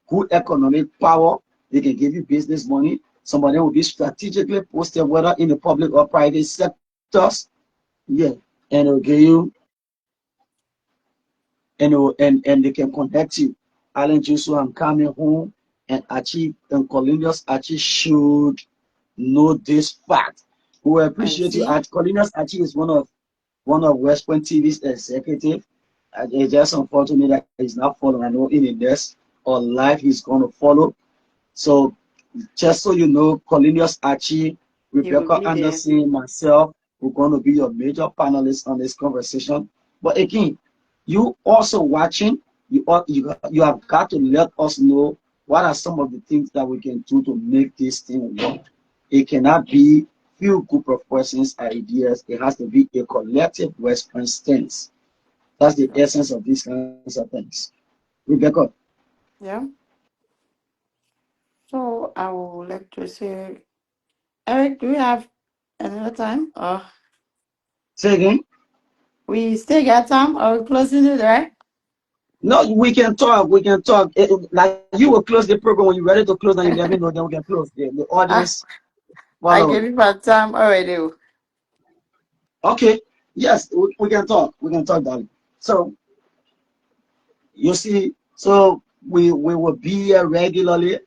good economic power. They can give you business money. Some of them will be strategically posted, whether in the public or private sectors. Yeah, and it'll give you and they can connect you. Alan Jusu and coming home and achieve and Cornelius Achi should know this fact. We will I appreciate you. see. Cornelius Achi is one of West Point TV's executive. It's just unfortunate that he's not following. I know in the next or live he's going to follow. So just so you know, Cornelius Achi, You will Rebecca be there. Anderson, myself, we're going to be your major panelists on this conversation. But again, you also watching, you have got to let us know what are some of the things that we can do to make this thing work. It cannot be few group of persons' ideas. It has to be a collective response stance. That's the essence of these kinds of things. Rebecca. Yeah. So I would like to say, Eric, do we have another time? Or Say again. we still got time? Or we closing it, right? No, we can talk. We can talk. Like you will close the program when you're ready to close, and you let me know. Then we can close. The Ah, audience I follow. gave you my time already. Okay. Yes, we can talk. We can talk, darling. So you see, so we will be here regularly.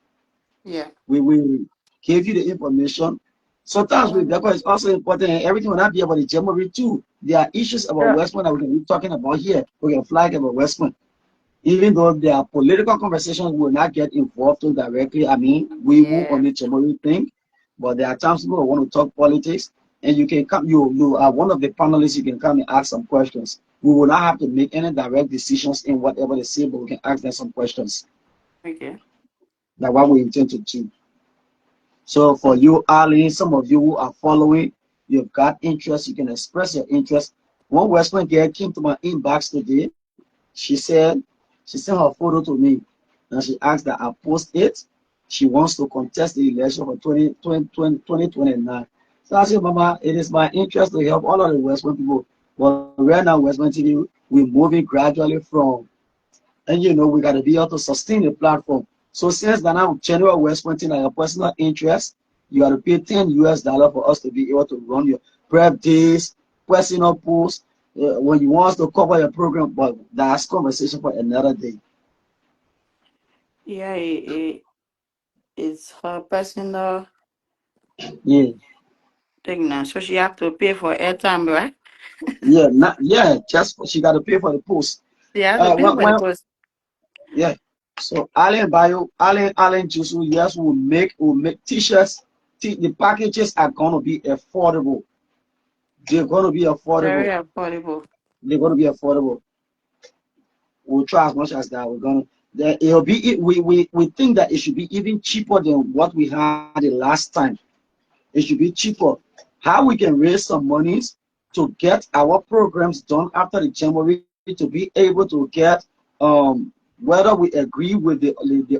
Yeah. We will give you the information. Sometimes Yeah. we because it's also important, and everything will not be about the January too. There are issues about Yeah. West Point that we can be talking about here. We can flag about West Point. Even though there are political conversations, we will not get involved to directly. I mean, we will Yeah. on the Chamori thing, but there are times people want to talk politics, and you can come. You are one of the panelists. You can come and ask some questions. We will not have to make any direct decisions in whatever they say, but we can ask them some questions. Okay. That's what we intend to do. So for Okay. you, Ali, some of you who are following, you've got interest. You can express your interest. One West Point girl came to my inbox today. She sent her photo to me and she asked that I post it. She wants to contest the election for 2029. So I said, Mama, it is my interest to help all of the West Point people. But right now, West Point TV, we're moving gradually from, and we got to be able to sustain the platform. So since that now general West Point thing, like your personal interest, you got to pay $10 for us to be able to run your prep days, personal posts, when you want us to cover your program, but that's conversation for another day. Yeah, it's her personal Yeah, thing now. So she have to pay for airtime, right? yeah, not yeah. Just she got to pay for the post. She have to pay for the When post. yeah. So Allen Bio, Allen Juice, yes, will make t-shirts. The packages are gonna be affordable. They're gonna be Very affordable. affordable. They're gonna be affordable. We'll try as much as that. We're gonna. It'll be. We think that it should be even cheaper than what we had the last time. It should be cheaper. How we can raise some monies to get our programs done after the January to be able to get whether we agree with the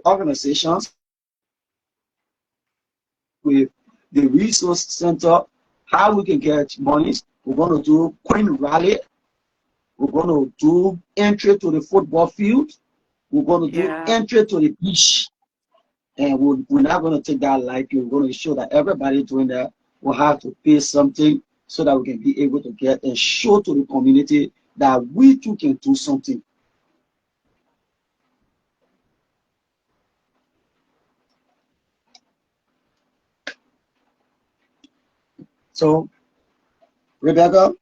organizations, whether we agree with the resource center, how we can get monies. We're going to do coin rally. We're going to do entry to the football field. We're going to do Yeah. entry to the beach. And we're not going to take that lightly. We're going to show that everybody doing that will have to pay something so that we can be able to get and show to the community that we too can do something. So, Rebecca,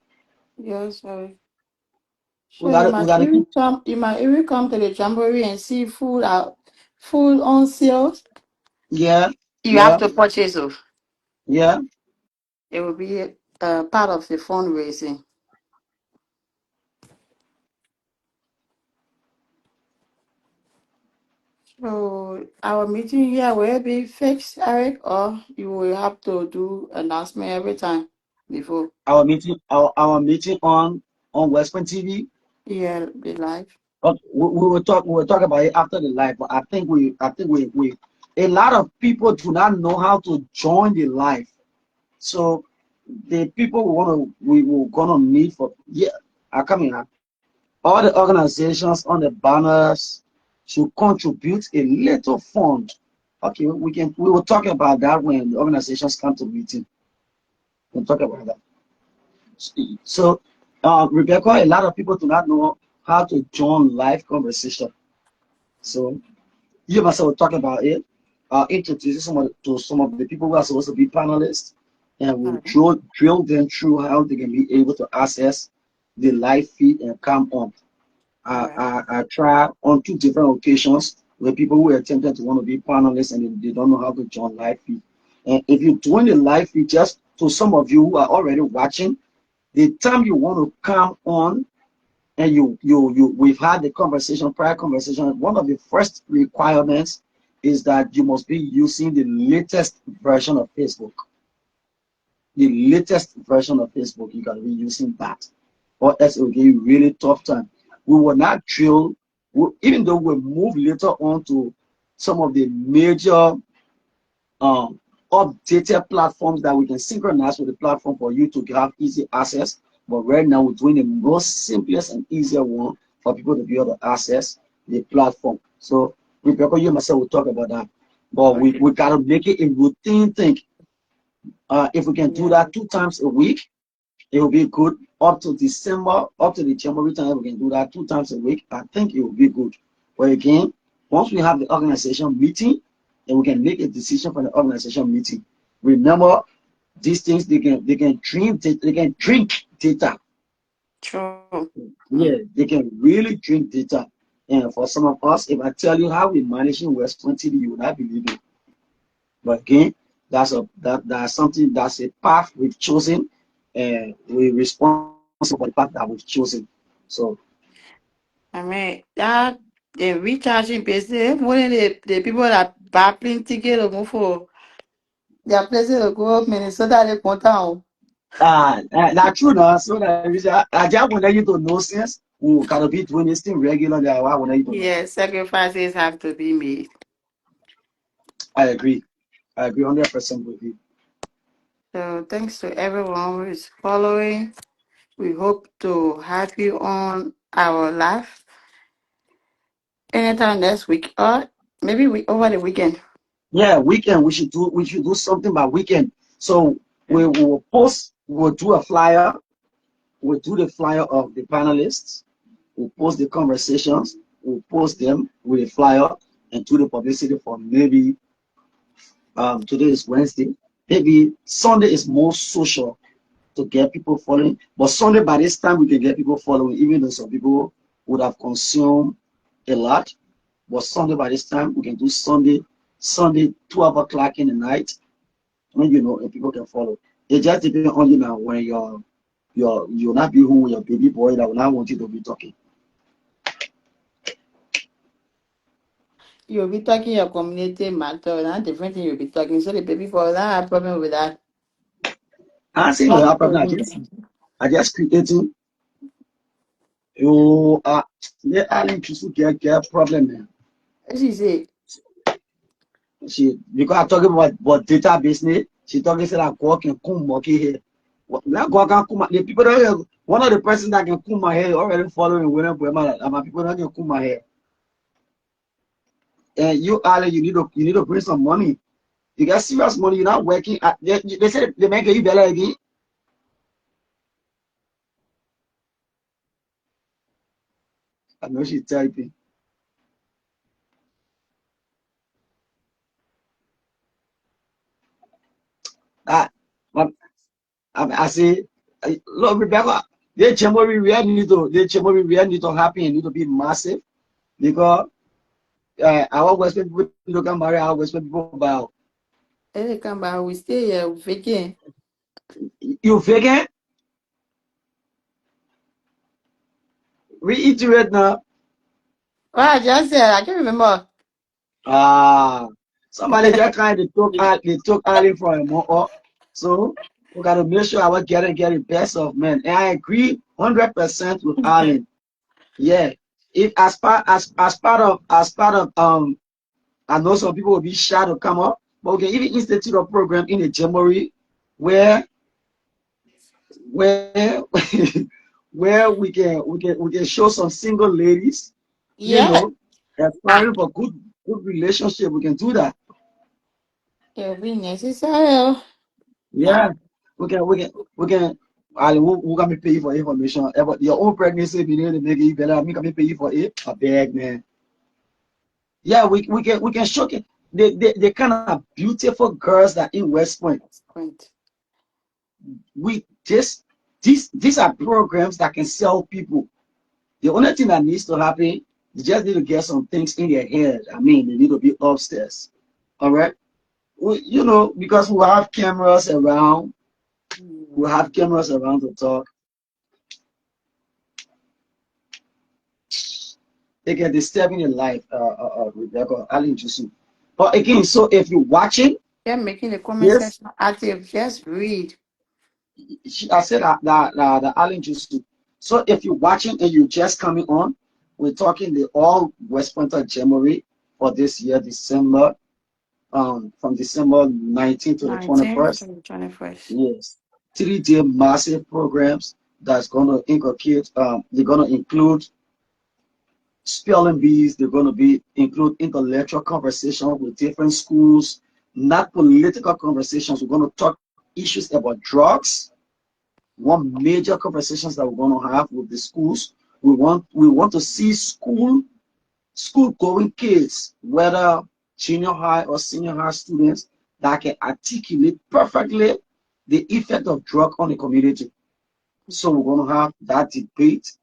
Yes, sorry. we So got to we got to keep. you might even come to the jamboree and see food out, food on sales. Yeah, You have yeah, to purchase it. yeah. It will be part of the fundraising. So our meeting here will it be fixed, Eric, or you will have to do announcement every time before? Our meeting on West Point TV. Yeah, be live. We will talk about it after the live, but I think we a lot of people do not know how to join the live. So the people we were gonna meet for, yeah, are coming up. All the organizations on the banners should contribute a little fund. Okay, we will talk about that when the organizations come to meeting. We'll talk about that. So, Rebecca, a lot of people do not know how to join live conversation. So you myself will talk about it. Introduce some of the people who are supposed to be panelists, and All we'll right. drill them through how they can be able to access the live feed and come on. All right. I tried on 2 different occasions where people who attempted to want to be panelists and they don't know how to join live feed. And if you're doing the live feed, just to some of you who are already watching, the time you want to come on and we've had the prior conversation, one of the first requirements is that you must be using the latest version of Facebook. The latest version of Facebook, you can be using that, or else it will give you really tough time. We will not drill, even though we move later on to some of the major um, updated platforms that we can synchronize with the platform for you to have easy access. But right now, we're doing the most simplest and easier one for people to be able to access the platform. So, Rebecca, you and myself will talk about that. But Okay. we got to make it a routine thing. If we can do Yeah. that 2 times a week, it will be good. Up to December, up to the January time, we can do that 2 times a week. I think it will be good. But again, once we have the organization meeting, then we can make a decision for the organization meeting. Remember, these things they can drink data. True. Yeah, they can really drink data. And for some of us, if I tell you how we're managing West Point TV, you would not believe it. But again, that's something, that's a path we've chosen, and we're responsible for the path that we've chosen. So I mean that the recharging business, one of the people that battling ticket to move for their places to go up Minnesota they come down. that's true now. So that I just want you to know since we gotta be doing this thing regularly. I want you to know. Yes, sacrifices have to be made. I agree. I agree 100% with you. So thanks to everyone who is following. We hope to have you on our live anytime next week or maybe over the weekend. Yeah, weekend we should do something by weekend. So we Yeah. will post. We'll do a flyer. We'll do the flyer of the panelists. We'll post the conversations. We'll post them with a flyer and do the publicity for maybe today is Wednesday. Maybe Sunday is more social to get people following. But Sunday by this time we can get people following, even though some people would have consumed a lot. But Sunday by this time we can do Sunday 12 o'clock in the night when and people can follow. It just depends on you now when you'll not be home with your baby boy that will not want you to be talking. You'll be talking your community matter, not different thing you'll be talking. So the baby for that have problem with that. I say no Talk have to problem. him. I just creating you yeah, I think you get problem man. What she say? She because I talking about data business, she talking say that God can come monkey here. Now God can come the people that one of the persons that can come my hair already following whenever my people that can come my hair. And you Ali, you need to bring some money. You got serious money, you're not working they said they make you better again. I know she's typing. Ah, but I say, look, Rebecca, the chamber we need to happen, need to be massive because our Western people need to come marry our Western people about When they come back, we stay here again. you vegan, reiterate now. Well, I just said I can't remember. Ah, somebody just kind of took Allen from him. So we gotta make sure I was get the best of men. And I agree 100% with Allen. Yeah. If as part of I know some people will be shy to come up, but we can even institute a program in a January where where where we can show some single ladies, you Yeah, know, aspiring for good relationship. We can do that. it'll be necessary. Yeah, we can. Who can me pay you for information? About your own pregnancy, if you need to make it better, me can me pay you for it. A bag, man. Yeah, we can showcase the kind of beautiful girls that in West Point. Point. We just these are programs that can sell people. The only thing that needs to happen, you just need to get some things in their head. I mean, they need to be upstairs. All right. Because we have cameras around, we Mm. have cameras around to talk. They get disturbing in life, Rebecca, Allen Jusu. But again, so if you're watching Yeah, making the comment this, section active. Just read. I said that Allen Jusu. So if you're watching and you're just coming on, we're talking the all West Pointer January for this year, December, from December 19th to the 19th to 21st. the 21st. Yes. 3-day massive programs that's going to inculcate, they're going to include spelling bees, they're going to be include intellectual conversation with different schools, not political conversations. We're going to talk issues about drugs. One major conversations that we're going to have with the schools. We want to see school going kids, whether junior high or senior high students, that can articulate perfectly the effect of drug on the community. So we're going to have that debate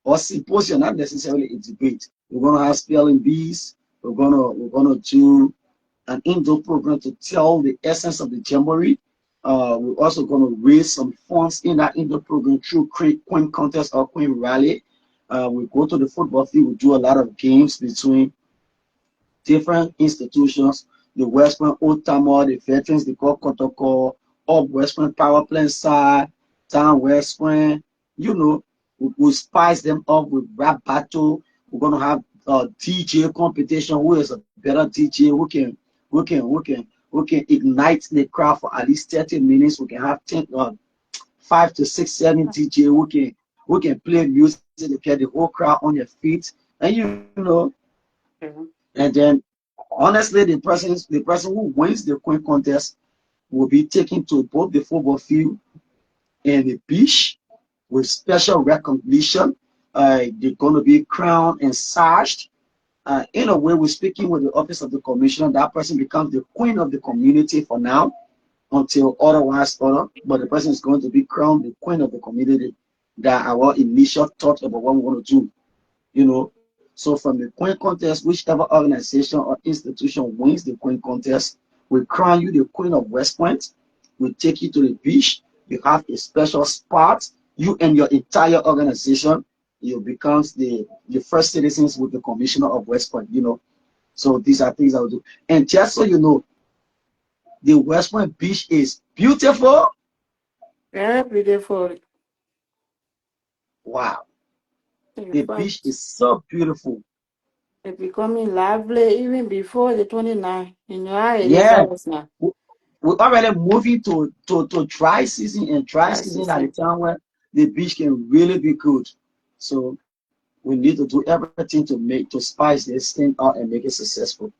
or symposium, not necessarily a debate. We're going to have spelling bees. We're gonna do an indoor program to tell the essence of the jamboree. We're also going to raise some funds in that indoor program through Queen Contest or Queen Rally. We go to the football field. We do a lot of games between different institutions, the West Point Old Tamar, the veterans, the call Kotoko, up West Point Power Plant side, down West Point, we spice them up with rap battle. We're gonna have a DJ competition. Who is a better DJ? Who can ignite the crowd for at least 30 minutes. We can have 10, 5 to 6, 7 DJ who can play music to get the whole crowd on their feet. And Mhm. and then honestly, the person who wins the coin contest will be taken to both the football field and the beach with special recognition. They're going to be crowned and sashed. In a way, we're speaking with the office of the commissioner. That person becomes the queen of the community for now until otherwise order. But the person is going to be crowned the queen of the community. That our initial thought about what we want to do. So from the coin contest, whichever organization or institution wins the coin contest, we crown you the queen of West Point. We take you to the beach. You have a special spot. You and your entire organization, you becomes the first citizens with the commissioner of West Point. So these are things I will do. And just so you know, the West Point beach is beautiful. Very beautiful. Wow. In The beach fact, is so beautiful. it's becoming lively even before the 29th. You know how it is Yeah. always now. We're already moving to dry season, and dry That's the season at a same. time where the beach can really be good. So we need to do everything to spice this thing out and make it successful.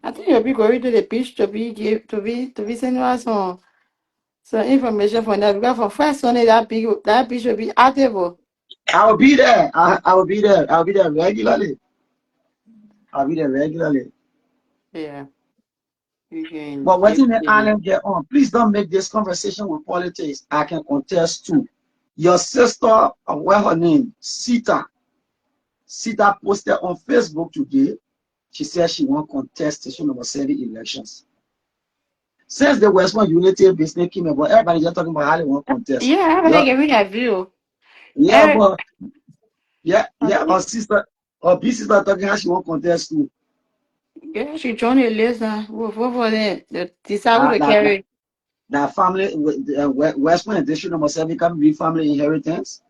I think you'll be going to the beach to be sending us some information from that because for first Sunday that beach will be active. I will be there. I will be there. I'll be there regularly. I'll be there regularly. Yeah, you can But what give in the them. island get on? Please don't make this conversation with politics. I can contest too. Your sister, what her name? Sita. Sita posted on Facebook today. She said she won't contest station number 7 elections. Since the West Point Unity business came about, everybody just talking about how they want contest. Yeah, I'm gonna Yeah, give you a view. yeah, Every, but yeah, I yeah, think our big sister talking how she want contest too. Yeah, she joined the list now. What for them? They decide who That to that that, carry. that family, West Point District number 7 can be family inheritance.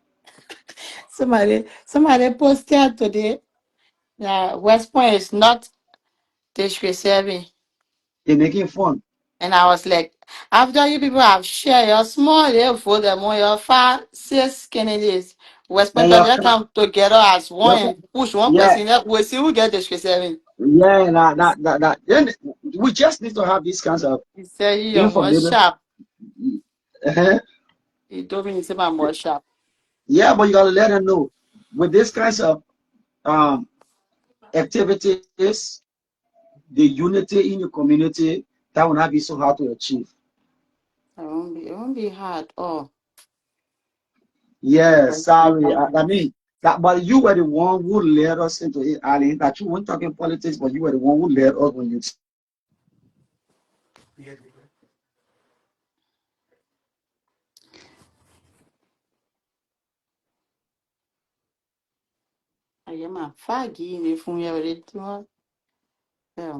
Somebody posted today that West Point is not district serving. They're making fun. And I was like, after you people have shared your small, you vote them on your 5, 6 candidates. West And Point your just come together as one West and Point, push one yeah, person. We'll see who get district serving. yeah, that. Then we just need to have these kinds of He said, you're more information. sharp. Uh-huh. He told me, he said, I'm more sharp. Yeah, but you gotta let them know with these kinds of um activities, the unity in your community that will not be so hard to achieve. It won't be hard. Oh, Yeah, let's see. sorry. I mean that, but you were the one who led us into it, Ali. That you weren't talking politics, but you were the one who led us when you. I am a faggy in the phone already. Yeah.